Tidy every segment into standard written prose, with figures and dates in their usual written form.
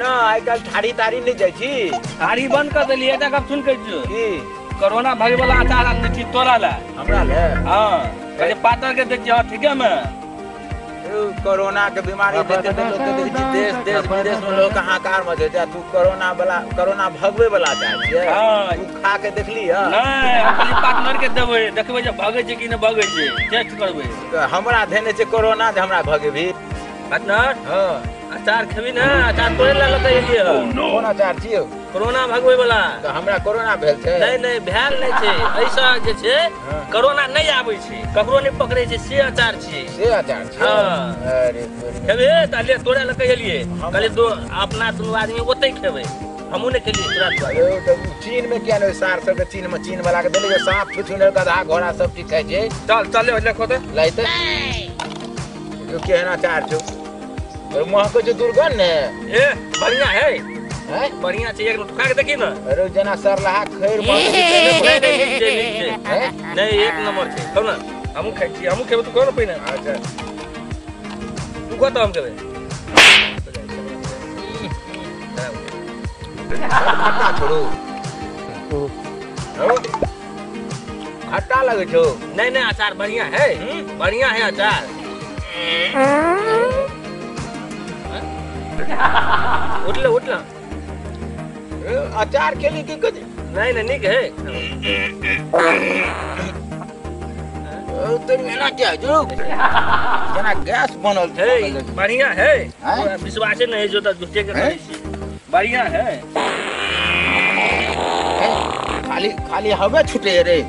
ना आजकल थारी तारी नहीं जाय छी थारी बंद कर देलिए एटा कब सुन के जो की कोरोना भागे वाला अचार आनने छी तोरा ला हमरा ले हां पहले पातर के देख जा ठीक है मैं कोरोना के बीमारी देते तो लोग के देश देश विदेश में लोग हाहाकार मचे जा तू कोरोना भगवे वाला चाहे हां तू खा के देखली ह नहीं अपनी पार्टनर के देबे देखबे जे भागे छै कि न भागे छै टेस्ट करबे हमरा धेने छै कोरोना जे हमरा भगे भी पार्टनर हां अचार खेबी ना अचार तोरे ला लते एलिए कोन अचार छियो कोरोना भगवे वाला तो हमरा कोरोना भेल छै नहीं भेल नहीं छै ऐसा जे छै कोरोना नहीं आबै छै ककरो नहीं पकड़े छै से अचार छै से अचार छै हां अरे खेबे ताले तोरे ला कहलिए कहले दो अपना दुनू आदमी ओतै खेबे हमहू ने खेलिए तोरा तो चीन में क्या नहीं सार सब चीन वाला के देले सांप छुछुनर गधा घोड़ा सब चीज खाइ छै चल चले देखो तो लाइते जो केहन अचार छौ और महको जो दुर्गंध है ए बढ़िया है हैं बढ़िया छै एक खा के देखी ना अरे जना सरलाहा खैर नहीं एक नंबर छै खौ ना हमहू खाइ छी हमहू खेबे तू कह ना पहिने अच्छा तू कह तो हम खेबे खट्टा छोड़ो खट्टा लगे छो नहीं अचार बढ़िया है अचार उठला अचार के लिए की कुछ नहीं निक है तो मेरा क्या जो जना गैस बनल है बढ़िया है हैं? विश्वास नहीं जो तो झूठे के हैं? बढ़िया है खाली हवा छूटे रे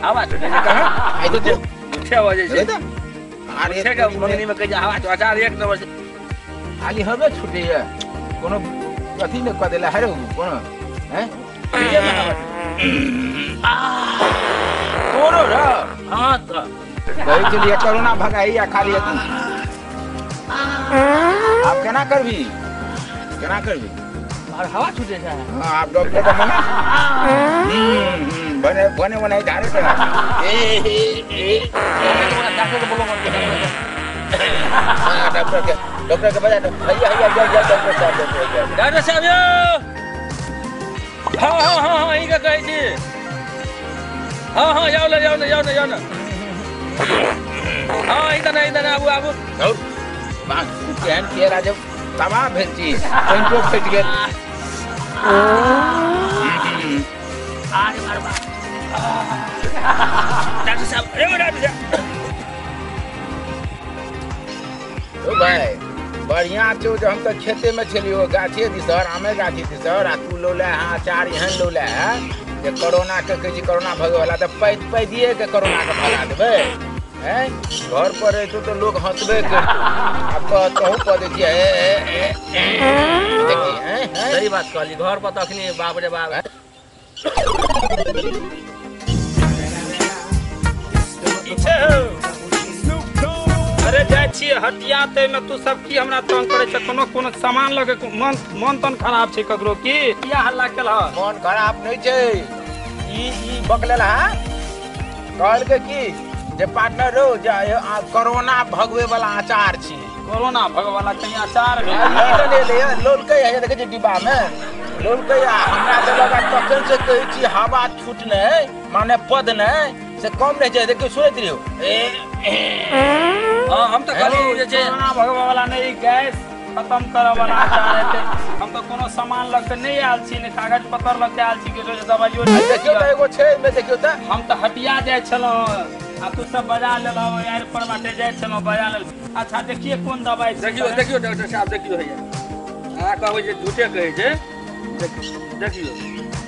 हवा छूटे कहां आई तो झूठे वजह से अरे झूठे का मंगनी में कह हवा तो अचार एक नंबर से खाली हवा छूटे है कोनो अथी ने क देला हरे कोनो हैं ये में हवा तोरो रे हां तो कहे के लिए कोरोना भगाई या खाली तू आप केना करबी और हवा छूटे है हां आप डॉक्टर का मना बने धारे पे डॉक्टर को बोलो डॉक्टर के बजा भैया डॉक्टर साहब हां ई का कहै छी हां जाओ ना हां इधर आबू और बात केहन के राजब तबाह भेल छी पेंटो फट गेल आरे मारबा डॉक्टर साहब ओ भाई बढ़िया छो जो हम तो खेते में छलियो गाछे दिसर आमे गाछी दिसर आ तू लोले हां चार एहन लोले है जे कोरोना के कहै छी कोरोना भगे वाला त पैदिए के कोरोना के भगा देबे हैं घर पर रहतो तो लोग हंसबे करतो अब कहू क दे छी देखी हैं सही बात कहली घर पर तखनी बाप रे बाप अरे जाय छी हटिया ते में तू सब की हमरा तंग करे छ कोनो सामान लगे मन तन खराब छै ककरो की किया हल्ला केल ह मन खराब नहीं छै ई बकलेला कहल के की जे पार्टनर रो जे कोरोना भगवे वाला अचार छी कोरोना भगवे वाला कहीं अचार ले लोलकै है देखे डिब्बा में लोलकै हमरा तो लगा तखन से कहै छी हवा छूटने माने पद ने से कम नहीं छै देखियो सुनैत रहियो हां हम तो खाली जे छै कोरोना भगवे वाला नहीं गैस खत्म करे वाला अचार है हम तो कोनो सामान लग के नहीं आल छी ने कागज पत्र लग के आल छी के दवाइयो देखियो त एगो छै में देखियो त हम तो हटिया जाय छलो आ तू सब बजा लेलो यार पर बाटे जाय छलो बजा ले अच्छा देखिए कौन दवाई देखियो डॉक्टर साहब देखियो भैया आ कहबै जे झूठे कहै छै देखियो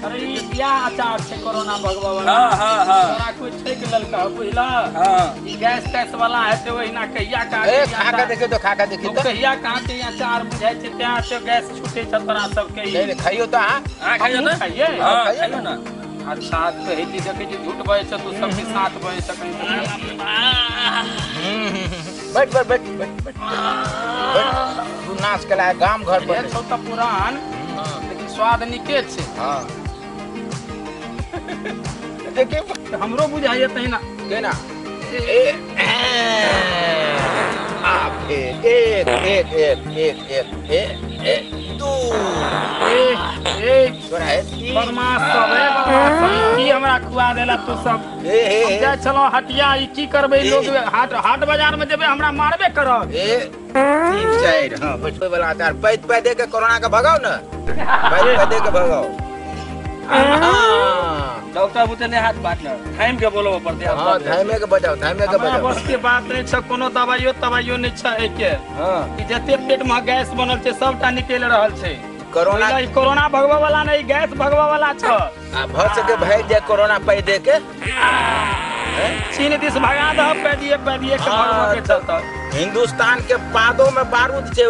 अरे ये क्या अचार छै कोरोना भगवा वाला हां तोरा कोई छै के ललका बुझला हां ई गैस वाला है तो वहीना कहिया का खा के देखियो तो खा के देखियो तो कहिया कहां के अचार बुझाय छै त्या से गैस छूटे छ तोरा सब के नहीं खाइयो तो हां खाइयो ना खाइए हां खाइयो ना अच्छा कहि दी देखे जे झूठ बजे छ तू सब के साथ बजे सकै बैठ तू नाच के लाए गांव घर पर छ त पुरान लेकिन स्वाद निके छै हां देखिए हमरो बुझाइए तहिना केना आप एक 2 तोरा हेती बदमाश सब है, बदमाश सब की हमरा खुआ देला तू सब। हम जाय छलो हटिया, ई की करबै लोग हाट बाजार में जेबै हमरा मारबे करब। 3-4 हां बैठे वाला तार पैद पैदे के कोरोना के भगाओ न, पैद पैदे के भगाओ। डॉक्टर बुते ने हाथ बाटल थाइम के बोलबो पड़ते। हां थाइमे के बजाओ, थाइमे के बजाओ। बस के बात नहीं छ, कोनो दवाइयो नहीं छ एके। हां ई जते पेट में गैस बनल छै सबटा निकल रहल छै। कोरोना भगवा वाला नहीं, गैस भगवा वाला छ। आ भ सके भाग जाए कोरोना पैदे के चीन दिस भगा दह पैदिए के भगवा के चलता। हिंदुस्तान के पादों में बारूद छै,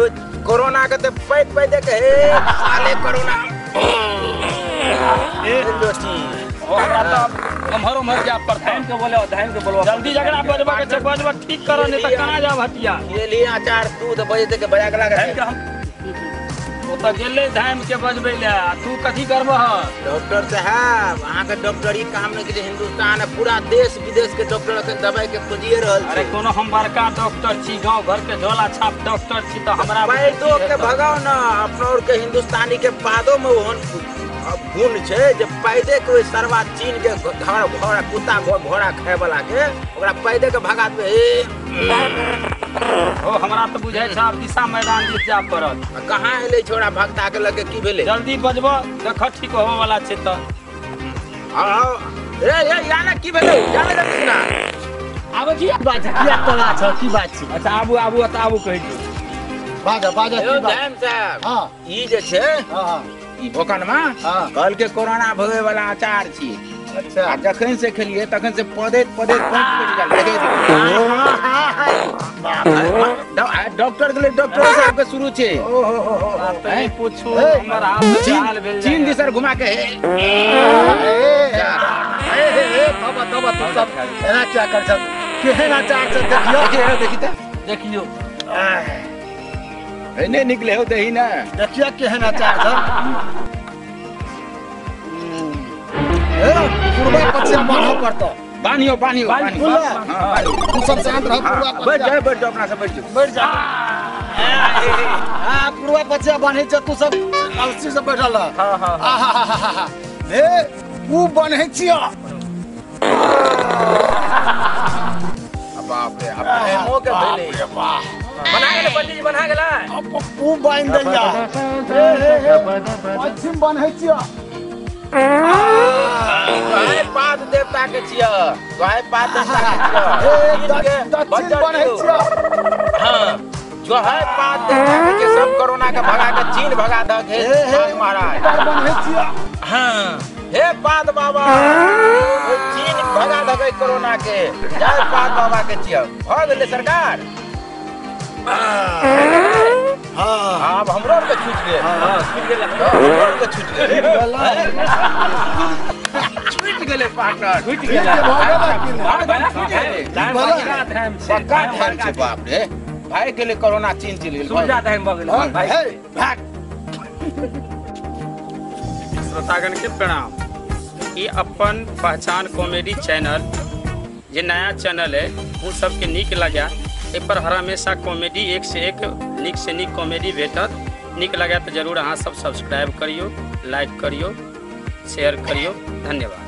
कोरोना के ते पैदे के हे साले कोरोना उम्हर जा पर थाइम के बोले, थाइम के बोलबो जल्दी झगड़ा बजबा के बजबा ठीक करो, नहीं त कना जा भटिया। ये लिए आचार दूध बजे के बजा के लागे ओ त गेले थाइम के बजबै ले, तू कथी करबह? डॉक्टर साहब अहाँ के डॉक्टरी काम नहीं के हिंदुस्तान पूरा देश विदेश के डॉक्टर के दवाई के खोजिए रहल। अरे कोनो हम बड़का डॉक्टर छी, गांव घर के झोला छाप डॉक्टर छी, त हमरा पैदो के भगाओ न। अपना और के हिंदुस्तानी के पादो में ओहन गुण छै जे पैदे के सरवा चीन के घर घोड़ा कुत्ता घोड़ा खाए वाला के ओकरा पैदे के भगा दे। ओ हमरा त बुझाय छ आब दिशा मैदान दिस जा पड़त। कहाँ एले छोड़ा भक्ता के लगे की भेले? जल्दी बजबो देख ठीक होवे वाला छै त। आओ रे याना की भेले? जाने जल्दी ना आब की बात छै, किया तला छ, की बात छै? अच्छा आबू त आबू कहि दू। बाजा की बात? जाम साहब हां ई जे छै हां ई भोकन में कल के कोरोना भगे वाला आचार छी। अच्छा जखन से खेलिए तखन से पौधे पौंच गेल देखे। डॉक्टर के डॉक्टर साहब के शुरू छे। नहीं पूछू हमर हाथ चाल भेल चीन दिसर घुमा के तब तू सब एना क्या कर सब केहन आचार से देखियो नहीं निकले हो दही ना देखिए केहन आचार सब पूर्वा पश्चिम बांधो पड़तो। बानियो तू सब शांत रह। बैठ जा अपना से बैठ जा। हां पूर्वा पश्चिम बांधे छ, तू सब अलसी से बैठल रह। हां ए ऊ बांधे छिया। बाप रे अब मो के भेले बना गेले पंडित जी बना गेला। ऊ बांध दैया पश्चिम बांधे छिया। गाय पाद देवता के छिया, गाय पाद देवता के दक्षिण बांधे छिया। हां जो है पाद देवता के सब कोरोना के भगा के चीन भगा द के महाराज बांधे छिया। हां हे पाद बाबा चीन भगा द के कोरोना के जय पाद बाबा के छिया। भ गेले सरकार। हां अब हमरो के छूट गेल। हां छूट गेल, हमरो के छूट गेले पार्टनर छूट गेले। बाप रे भाई के लिए कोरोना चीन चल गेल। सुन जाता है भाई भाग। श्रोतागण के प्रणाम। ये अपन पहचान कॉमेडी चैनल जे नया चैनल है उन सबके नीक लगा। एक पर हर हमेशा कॉमेडी एक से एक नीक से नीक कॉमेडी भेटत। नीक लगा तो जरूर अहाँ सब सब्सक्राइब करियो, लाइक करियो, शेयर करियो। धन्यवाद।